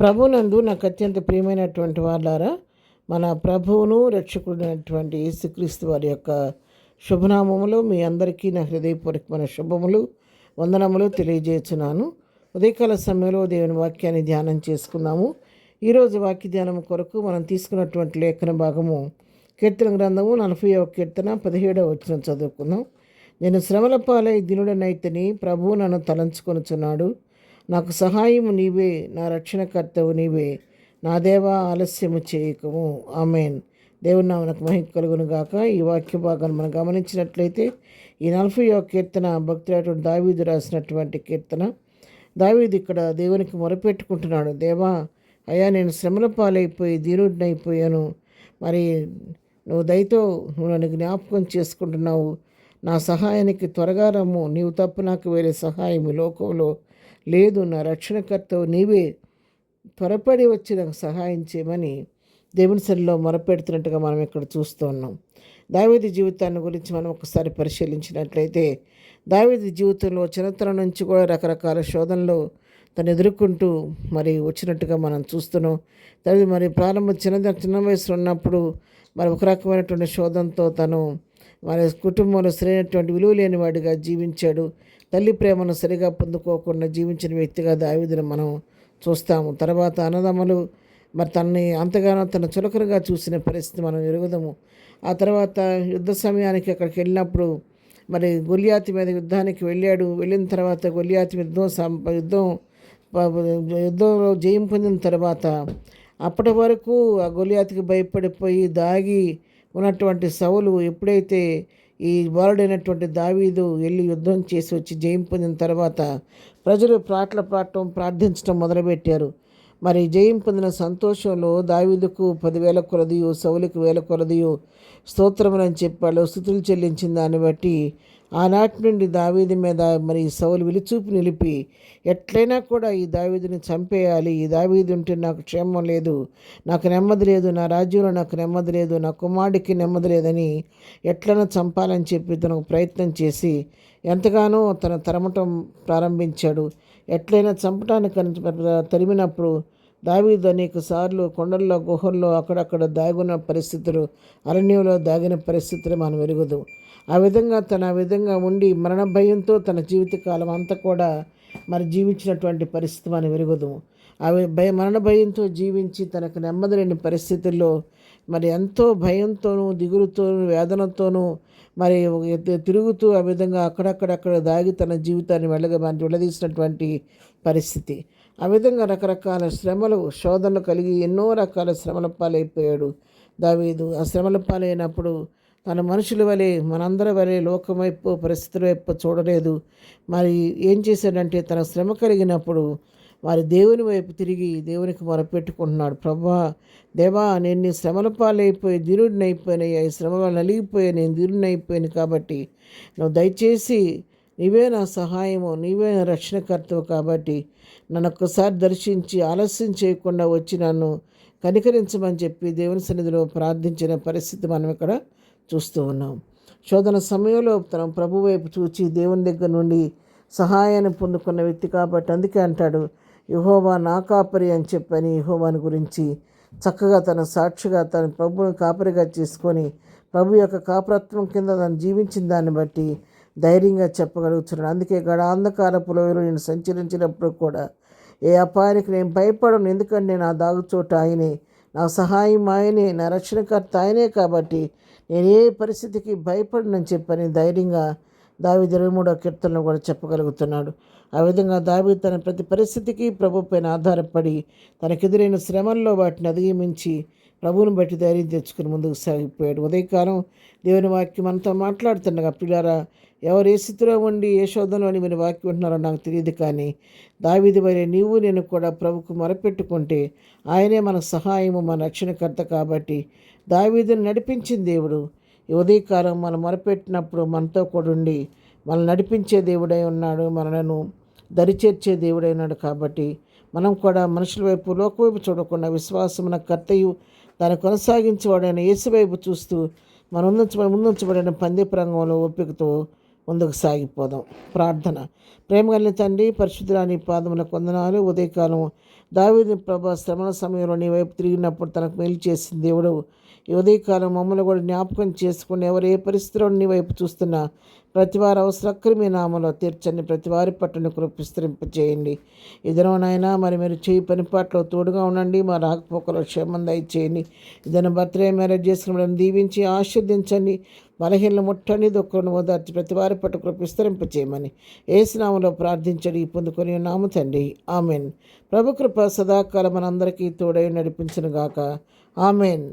ప్రభునందు నాకు అత్యంత ప్రియమైనటువంటి వాళ్ళారా, మన ప్రభువును రక్షకుడైనటువంటి యేసుక్రీస్తు వారి యొక్క శుభనామములు మీ అందరికీ నా హృదయపూర్వకమైన శుభములు వందనములు తెలియజేస్తున్నాను. ఉదయకాల సమయంలో దేవుని వాక్యాన్ని ధ్యానం చేసుకున్నాము. ఈరోజు వాక్య ధ్యానం కొరకు మనం తీసుకున్నటువంటి లేఖన భాగము కీర్తన గ్రంథము 40వ కీర్తన 17వ వచనం చదువుకుందాం. నేను శ్రమల పాలై దినుడనైతిని, ప్రభువు నన్ను తలంచుకొనుచున్నాడు. నాకు సహాయము నీవే, నా రక్షణకర్తవు నీవే, నా దేవా ఆలస్యము చేయకము. ఆమెన్. దేవుని నామమునకు మహిమ కలుగును గాక. ఈ వాక్య భాగాన్ని మనం గమనించినట్లయితే ఈ 40వ కీర్తన భక్తుడైనటువంటి దావీదు రాసినటువంటి కీర్తన. దావీదు ఇక్కడ దేవునికి మొరపెట్టుకుంటున్నాడు. దేవా, అయ్యా, నేను శ్రమల పాలైపోయి దీనుడినైపోయాను. మరి నువ్వు దయతో నువ్వు నన్ను జ్ఞాపకం చేసుకుంటున్నావు. నా సహాయానికి త్వరగా రమ్ము. నీవు తప్ప నాకు వేరే సహాయం ఈ లోకంలో లేదు. నా రక్షణకర్తవు నీవే, త్వరపడి వచ్చి నాకు సహాయం చేయమని దేవుని సన్నిధిలో మొరపెడుతున్నట్టుగా మనం ఇక్కడ చూస్తూ ఉన్నాం. దావీదు జీవితాన్ని గురించి మనం ఒకసారి పరిశీలించినట్లయితే దావీదు జీవితంలో చిన్నతనం నుంచి కూడా రకరకాల శోధనలు తను ఎదుర్కొంటూ మరి వచ్చినట్టుగా మనం చూస్తున్నాం. మరి చిన్న వయసులో ఉన్నప్పుడు మరి ఒక రకమైనటువంటి శోధనతో తను మరి కుటుంబంలో సరైనటువంటి విలువ లేని వాడిగా జీవించాడు. తల్లి ప్రేమను సరిగా పొందుకోకుండా జీవించిన వ్యక్తిగా దావీదును మనం చూస్తాము. తర్వాత అన్నదమ్ములు మరి తనని అంతగానో తన చులకనగా చూసిన పరిస్థితి మనం ఎరుగుదాము. ఆ తర్వాత యుద్ధ సమయానికి అక్కడికి వెళ్ళినప్పుడు మరి గొలియాతు మీద యుద్ధానికి వెళ్ళాడు. వెళ్ళిన తర్వాత గొలియాతు యుద్ధంలో జయం పొందిన తర్వాత అప్పటి వరకు ఆ గొలియాతుకి భయపడిపోయి దాగి ఉన్నటువంటి సౌలు ఎప్పుడైతే ఈ బాలుడైనటువంటి దావీదు వెళ్ళి యుద్ధం చేసి వచ్చి జయం పొందిన తర్వాత ప్రజలు పాటలు పాడటం ప్రార్థించడం మొదలుపెట్టారు. మరి జయం పొందిన సంతోషంలో దావీదుకు 10,000 కొలదియు, సౌలుకు 1,000 కొలదియు స్తోత్రములని చెప్పాడు. స్తుతులు చెల్లించిన దాన్ని బట్టి ఆనాటి నుండి దావీదు మీద మరి సౌలు విలుచూపు నిలిపి ఎట్లయినా కూడా ఈ దావీదుని చంపేయాలి, ఈ దావీదు ఉంటే నాకు క్షేమం లేదు, నాకు నెమ్మది లేదు, నా రాజ్యంలో నాకు నెమ్మది లేదు, నా కుమారుడికి నెమ్మది లేదని ఎట్లైనా చంపాలని చెప్పి తనకు ప్రయత్నం చేసి ఎంతగానో తరమటం ప్రారంభించాడు. ఎట్లయినా చంపటానికి తరిమినప్పుడు దావీదు అనేక సార్లు కొండల్లో, గుహల్లో అక్కడక్కడ దాగున్న పరిస్థితులు, అరణ్యంలో దాగిన పరిస్థితులు మనం ఎరుగుదు. ఆ విధంగా ఉండి మరణ భయంతో తన జీవితకాలం అంతా కూడా మరి జీవించినటువంటి పరిస్థితి మనం ఎరుగుదు. మరణ భయంతో జీవించి తనకు నెమ్మది లేని పరిస్థితుల్లో మరి ఎంతో భయంతోనూ, దిగులుతోనూ, వేదనతోనూ మరి తిరుగుతూ ఆ విధంగా అక్కడక్కడ దాగి తన జీవితాన్ని వెళ్ళదీసినటువంటి పరిస్థితి. ఆ విధంగా రకరకాల శ్రమలు, శోధనలు కలిగి ఎన్నో రకాల శ్రమల పాలైపోయాడు దావీదు. ఆ శ్రమల పాలైనప్పుడు తన మనుషుల వలె, మనందరి వలె లోకం వైపు, పరిస్థితుల వైపు చూడలేదు. మరి ఏం చేశాడంటే తన శ్రమ కలిగినప్పుడు వారి దేవుని వైపు తిరిగి దేవునికి మొరపెట్టుకుంటున్నాడు. ప్రభువా, దేవా, నేను నీ శ్రమల పాలైపోయి దీనుడినైపోయినాయి, ఈ శ్రమ వల్ల నలిగిపోయి నేను దీనుడినైపోయాను కాబట్టి నువ్వు దయచేసి నీవే నా సహాయము, నీవే నా రక్షణకర్తవు కాబట్టి నన్ను ఒక్కసారి దర్శించి ఆలస్యం చేయకుండా వచ్చి నన్ను కనికరించమని చెప్పి దేవుని సన్నిధిలో ప్రార్థించిన పరిస్థితి మనం ఇక్కడ చూస్తూ ఉన్నాం. శోధన సమయంలో తన ప్రభు వైపు చూచి దేవుని దగ్గర నుండి సహాయాన్ని పొందుకున్న వ్యక్తి కాబట్టి అందుకే అంటాడు, యెహోవా నా కాపరి అని చెప్పని యెహోవాని గురించి చక్కగా తన సాక్షిగా తన ప్రభువుని కాపరిగా చేసుకొని ప్రభు యొక్క కాపరత్వం కింద తను జీవించిన దాన్ని బట్టి ధైర్యంగా చెప్పగలుగుతున్నాడు. అందుకే అంధకారపు లోయలో నేను సంచరించినప్పుడు కూడా ఏ అపాయానికి నేను భయపడను, ఎందుకంటే నా దాగుచోట ఆయనే, నా సహాయం ఆయనే, నా రక్షణకర్త ఆయనే కాబట్టి నేను ఏ పరిస్థితికి భయపడనని చెప్పని ధైర్యంగా దావీదు 23వ కీర్తనలో కూడా చెప్పగలుగుతున్నాడు. ఆ విధంగా దావీదు తన ప్రతి పరిస్థితికి ప్రభు పైన ఆధారపడి తనకెదురైన శ్రమల్లో వాటిని అధిగమించి ప్రభువుని బట్టి ధైర్యం తెచ్చుకుని ముందుకు సాగిపోయాడు. ఉదయకాలం దేవుని వాక్యం అంతా మాట్లాడుతుండగా, పిల్లారా, ఎవరు ఏ స్థితిలో ఉండి ఏ శోధనలో అని మీరు వాక్యం ఉంటున్నారో నాకు తెలియదు, కానీ దావీదు వలె నీవు నేను కూడా ప్రభుకు మొరపెట్టుకుంటే ఆయనే మన సహాయము, మన రక్షణకర్త కాబట్టి దావీదుని నడిపించిన దేవుడు ఈ ఉదయకాలం మనం మొరపెట్టినప్పుడు మనతో కూడా ఉండి మనల్ని నడిపించే దేవుడై ఉన్నాడు, మనలను దరిచేర్చే దేవుడై ఉన్నాడు. కాబట్టి మనం కూడా మనుషుల వైపు, లోక వైపు చూడకుండా విశ్వాసమున కర్తయు దాన్ని కొనసాగించేవాడైన యేసు వైపు చూస్తూ ముందుంచబడిన పందెపు రంగంలో ఓపికతో ముందుకు సాగిపోదాం. ప్రార్థన. ప్రేమగల తండ్రి, పరిశుద్ధురాని పాదముల వందనాలు. ఉదయకాలం దావీదు ప్రభా శ్రమల సమయంలో నీ వైపు తిరిగినప్పుడు తనకు మేలు చేసిన దేవుడు, ఈ ఉదయకాలం మమ్మల్ని కూడా జ్ఞాపకం చేసుకుని ఎవరు ఏ పరిస్థితిలో నీ వైపు చూస్తున్నా ప్రతి వారి అవసరక్కరి మీ నామంలో తీర్చండి. ప్రతి వారి పట్టును విస్తరింపచేయండి. ఇదనైనా మరి మీరు చేయి పనిపాట్లో తోడుగా ఉండండి. మా రాకపోకలో క్షేమం దయచేయండి. ఇదన బర్త్డే మ్యారేజ్ చేసుకున్న దీవించి ఆశీర్దించండి. బలహీనలు ముట్టండి, దుఃఖను ఓదార్చి ప్రతి వారి పట్టు విస్తరింపచేయమని ఏసునామలో ప్రార్థించడి పొందుకొని నామ తండ్రి. ఆమెన్. ప్రభు కృప సదాకాలం మనందరికీ తోడై నడిపించునుగాక. ఆమెన్.